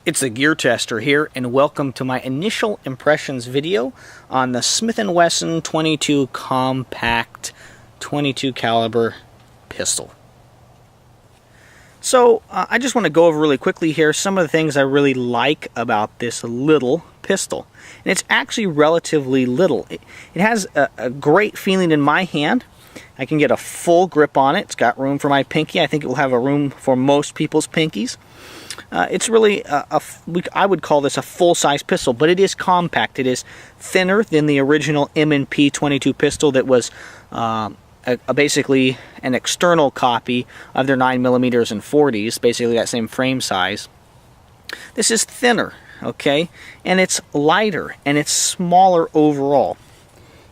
It's the Gear Tester here, and welcome to my initial impressions video on the Smith & Wesson 22 compact 22 caliber pistol. So I just want to go over really quickly here some of the things I really like about this little pistol. And it's actually relatively little. It has a great feeling in my hand. I can get a full grip on it. It's got room for my pinky. I think it will have a room for most people's pinkies. It's really, I would call this a full-size pistol, but it is compact. It is thinner than the original M&P22 pistol that was basically an external copy of their 9mm and 40s, basically that same frame size. This is thinner, okay, and it's lighter, and it's smaller overall.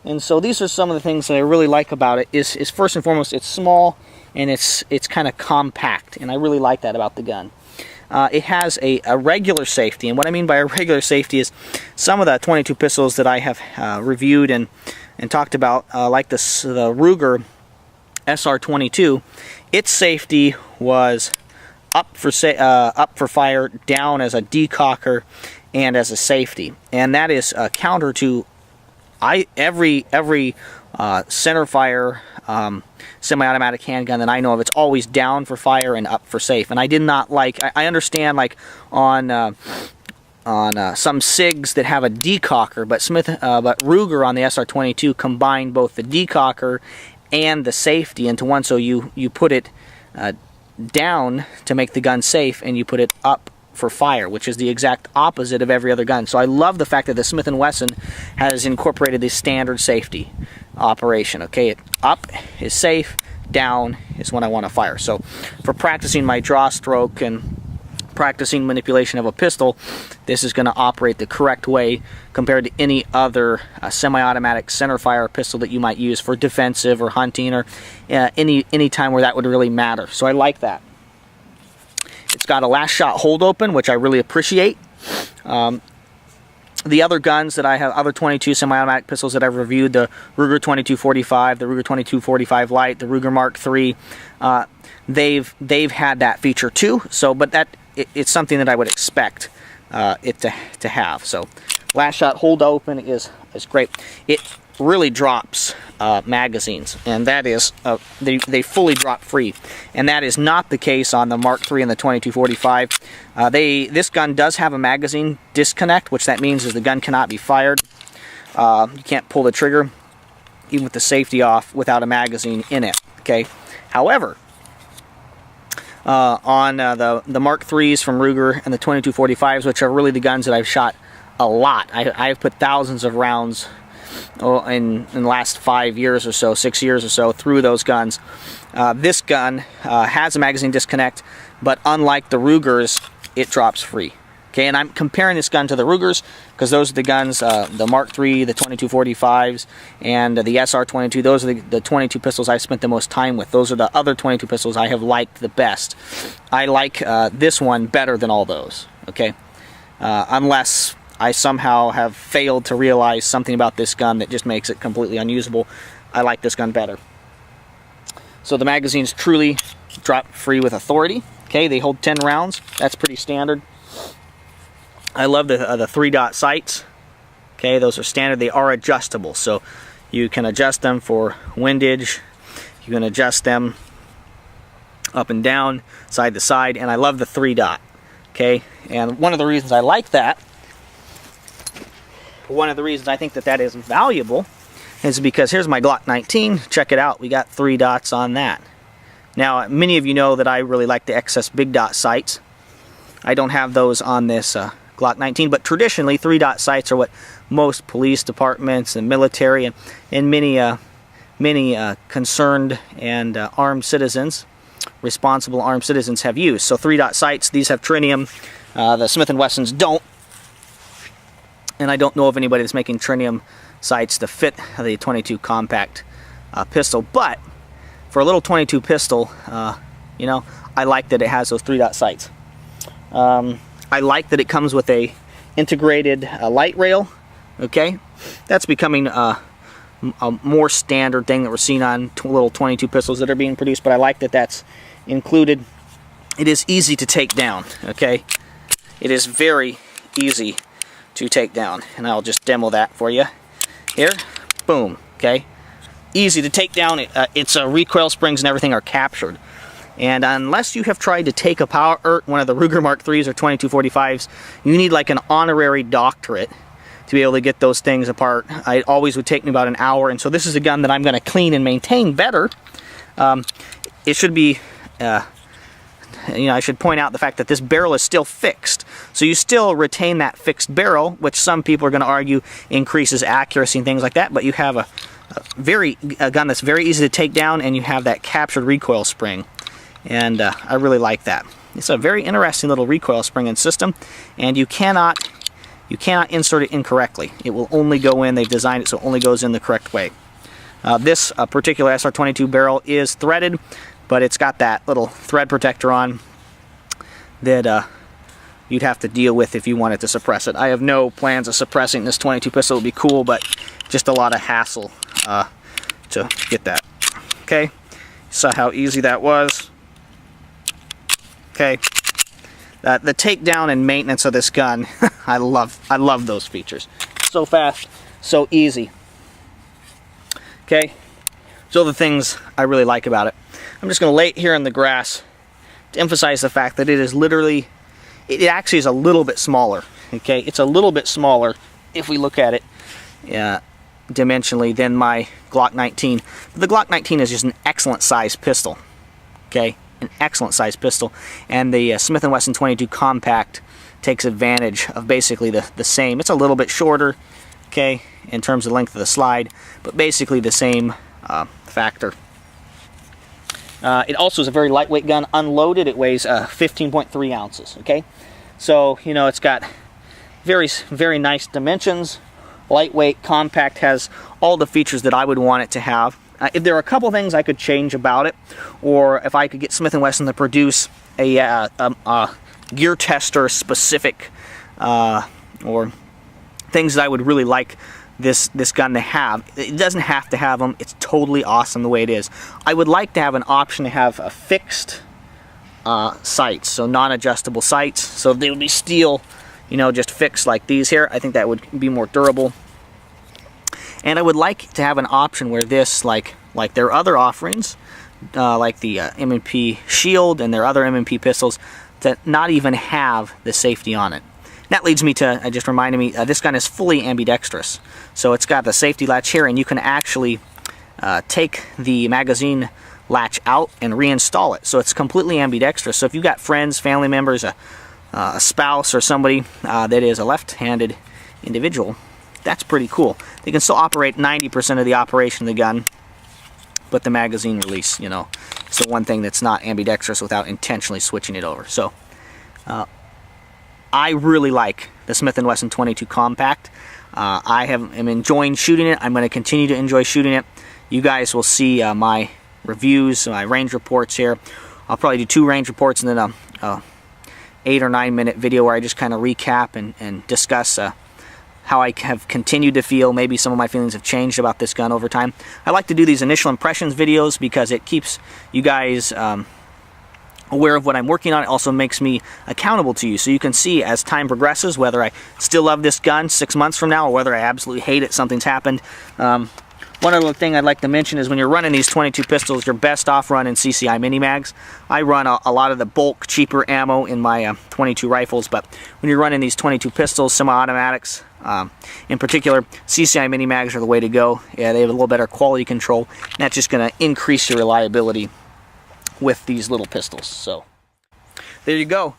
And so these are some of the things that I really like about it. Is first and foremost, it's small, and it's kind of compact, and I really like that about the gun. It has a regular safety, and what I mean by a regular safety is some of the 22 pistols that I have reviewed and talked about, like the Ruger SR22, its safety was up for fire, down as a decocker, and as a safety, and that is counter to every center fire semi-automatic handgun that I know of. It's always down for fire and up for safe. And I did not like. I understand, like on some SIGs that have a decocker, but Ruger on the SR22 combined both the decocker and the safety into one. So you put it down to make the gun safe, and you put it up for fire, which is the exact opposite of every other gun. So I love the fact that the Smith & Wesson has incorporated the standard safety operation. Okay, up is safe, down is when I want to fire. So for practicing my draw stroke and practicing manipulation of a pistol, this is going to operate the correct way compared to any other semi-automatic center fire pistol that you might use for defensive or hunting or any time where that would really matter. So I like that. It's got a last shot hold open, which I really appreciate. The other guns that I have, other 22 semi-automatic pistols that I've reviewed, the Ruger 2245, the Ruger 2245 Lite, the Ruger Mark III, they've had that feature too. So, but it's something that I would expect it to have. So, last shot hold open is great. It really drops magazines, and that is they fully drop free, and that is not the case on the Mark III and the 2245. This gun does have a magazine disconnect, which that means is the gun cannot be fired. You can't pull the trigger even with the safety off without a magazine in it. Okay. However, on the Mark IIIs from Ruger and the 2245s, which are really the guns that I've shot a lot, I've put thousands of rounds in the last 5 years or so, 6 years or so, through those guns. This gun has a magazine disconnect, but unlike the Rugers, it drops free. Okay, and I'm comparing this gun to the Rugers because those are the guns, the Mark III, the 2245s, and the SR22. Those are the 22 pistols I spent the most time with. Those are the other 22 pistols I have liked the best. I like this one better than all those. Okay, unless I somehow have failed to realize something about this gun that just makes it completely unusable. I like this gun better. So the magazines truly drop free with authority. Okay, they hold 10 rounds. That's pretty standard. I love the 3-dot sights. Okay, those are standard. They are adjustable, so you can adjust them for windage. You can adjust them up and down, side to side, and I love the 3-dot. Okay, and one of the reasons I like that, one of the reasons I think that is valuable, is because here's my Glock 19. Check it out. We got 3 dots on that. Now, many of you know that I really like the XS big dot sights. I don't have those on this Glock 19, but traditionally 3-dot sights are what most police departments and military and many concerned and armed citizens, responsible armed citizens, have used. So 3-dot sights, these have tritium. The Smith & Wessons don't. And I don't know of anybody that's making tritium sights to fit the 22 compact pistol. But for a little 22 pistol, you know, I like that it has those 3-dot sights. I like that it comes with a integrated light rail. Okay, that's becoming a more standard thing that we're seeing on little 22 pistols that are being produced. But I like that that's included. It is easy to take down. Okay, it is very easy to take down. And I'll just demo that for you here. Boom. Okay, easy to take down. Its recoil springs and everything are captured. And unless you have tried to take apart one of the Ruger Mark IIIs or 2245s, you need like an honorary doctorate to be able to get those things apart. It always would take me about an hour, and so this is a gun that I'm going to clean and maintain better. It should be, I should point out the fact that this barrel is still fixed. So you still retain that fixed barrel, which some people are going to argue increases accuracy and things like that, but you have a gun that's very easy to take down, and you have that captured recoil spring. And I really like that. It's a very interesting little recoil spring and system, and you cannot insert it incorrectly. It will only go in. They've designed it so it only goes in the correct way. This particular SR22 barrel is threaded, but it's got that little thread protector on that you'd have to deal with if you wanted to suppress it. I have no plans of suppressing this 22 pistol. It would be cool, but just a lot of hassle to get that. Okay, saw how easy that was. Okay, the takedown and maintenance of this gun, I love those features. So fast, so easy. Okay, so the things I really like about it. I'm just going to lay it here in the grass to emphasize the fact that it is literally, it actually is a little bit smaller. Okay, it's a little bit smaller if we look at it dimensionally than my Glock 19. But the Glock 19 is just an excellent size pistol. Okay, an excellent size pistol, and the Smith & Wesson 22 Compact takes advantage of basically the same. It's a little bit shorter, okay, in terms of length of the slide, but basically the same factor. It also is a very lightweight gun. Unloaded, it weighs 15.3 ounces. Okay, so it's got very nice dimensions. Lightweight, compact, has all the features that I would want it to have. If there are a couple things I could change about it, or if I could get Smith & Wesson to produce a gear tester specific or things that I would really like this gun to have. It doesn't have to have them. It's totally awesome the way it is. I would like to have an option to have a fixed sights, so non-adjustable sights. So they would be steel, just fixed like these here. I think that would be more durable. And I would like to have an option where this, like their other offerings, like the M&P Shield and their other M&P pistols, to not even have the safety on it. That leads me to, it just reminded me, this gun is fully ambidextrous. So it's got the safety latch here, and you can actually take the magazine latch out and reinstall it. So it's completely ambidextrous. So if you've got friends, family members, a spouse, or somebody that is a left-handed individual, that's pretty cool. They can still operate 90% of the operation of the gun, but the magazine release, is the one thing that's not ambidextrous without intentionally switching it over. So I really like the Smith & Wesson 22 Compact. I am enjoying shooting it. I'm going to continue to enjoy shooting it. You guys will see my reviews, my range reports here. I'll probably do 2 range reports and then a 8 or 9 minute video where I just kind of recap and discuss how I have continued to feel. Maybe some of my feelings have changed about this gun over time. I like to do these initial impressions videos because it keeps you guys aware of what I'm working on. It also makes me accountable to you, so you can see as time progresses whether I still love this gun 6 months from now or whether I absolutely hate it, something's happened. One other thing I'd like to mention is when you're running these 22 pistols, you're best off running CCI mini mags. I run a lot of the bulk, cheaper ammo in my 22 rifles, but when you're running these 22 pistols, semi-automatics, in particular, CCI mini mags are the way to go. Yeah, they have a little better quality control, and that's just going to increase your reliability with these little pistols. So there you go.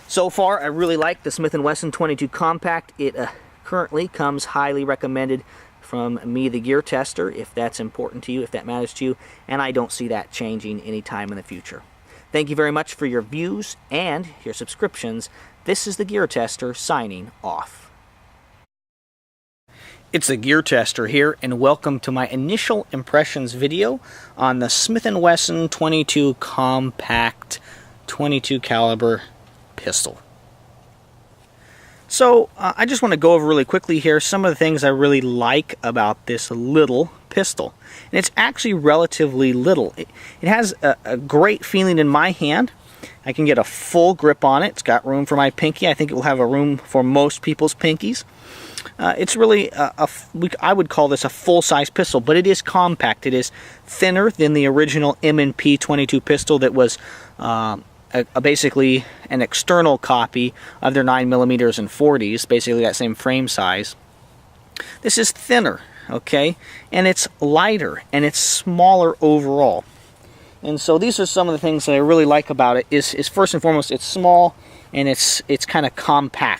So far, I really like the Smith & Wesson 22 Compact. It currently comes highly recommended from me, the gear tester, if that's important to you, if that matters to you, and I don't see that changing anytime in the future. Thank you very much for your views and your subscriptions. This is the Gear Tester signing off. It's the Gear Tester here, and welcome to my initial impressions video on the Smith & Wesson 22 Compact 22 caliber pistol. So I just want to go over really quickly here some of the things I really like about this little pistol. And it's actually relatively little. It has a great feeling in my hand. I can get a full grip on it. It's got room for my pinky. I think it will have a room for most people's pinkies. It's really, I would call this a full-size pistol, but it is compact. It is thinner than the original M&P22 pistol that was basically an external copy of their 9mm and 40s, basically that same frame size. This is thinner, okay, and it's lighter, and it's smaller overall. And so these are some of the things that I really like about it. Is first and foremost, it's small, and it's kind of compact.